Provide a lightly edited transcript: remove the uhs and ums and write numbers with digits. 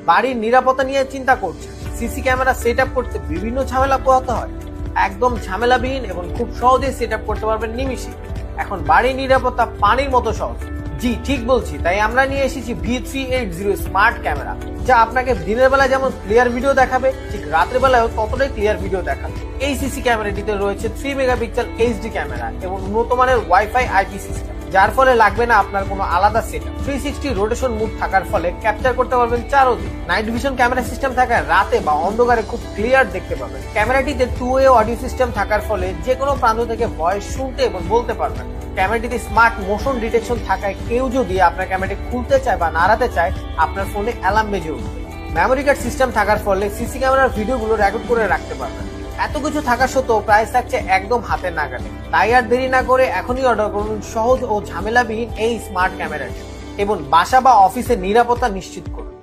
বাড়ির নিরাপত্তা নিয়ে চিন্তা করছেন, সিসি ক্যামেরা সেট আপ করতে বিভিন্ন ঝামেলা পোহাতে হয়? একদম ঝামেলাবিহীন এবং খুব সহজেই সেট আপ করতে পারবেন নিমিষে। এখন বাড়ির নিরাপত্তা পানির মতো সহজ। জি ঠিক বলছি, তাই আমরা নিয়ে এসেছি V380 স্মার্ট ক্যামেরা, যা আপনাকে দিনের বেলা যেমন ক্লিয়ার ভিডিও দেখাবে, ঠিক রাতের বেলায়ও ততটাই ক্লিয়ার ভিডিও দেখাবে। এই সিসি ক্যামেরাটিতে রয়েছে 3 মেগাপিক্সেল HD ক্যামেরা এবং উন্নত মানের ওয়াইফাই IP সিস্টেম, যার ফলে লাগবে না আপনার কোনো আলাদা সেটআপ। 360 রোটেশন মুড থাকার ফলে ক্যাপচার করতে পারবেন চারদিক। নাইট ভিশন ক্যামেরা সিস্টেম থাকায় রাতে বা অন্ধকারে খুব ক্লিয়ার দেখতে পাবেন। ক্যামেরাটিতে 2-ওয়ে অডিও সিস্টেম থাকার ফলে যে কোনো প্রান্ত থেকে ভয়েস শুনতে এবং বলতে পারবেন। ক্যামেরাটিতে স্মার্ট মোশন ডিটেকশন থাকায় কেউ যদি আপনার ক্যামেরাটি খুলতে চায় বা নাড়াতে চায়, আপনার ফোনে অ্যালার্ম বেজে উঠবে। মেমোরি কার্ড সিস্টেম থাকার ফলে সিসি ক্যামেরার ভিডিওগুলো রেকর্ড করে রাখতে পারবেন। এত কিছু থাকা সত্ত্বেও প্রাইস থাকছে একদম হাতের নাগালে। তাই আর দেরি না করে এখনই অর্ডার করুন সহজ ও ঝামেলাবিহীন এই স্মার্ট ক্যামেরাটি এবং বাসা বা অফিসের নিরাপত্তা নিশ্চিত করুন।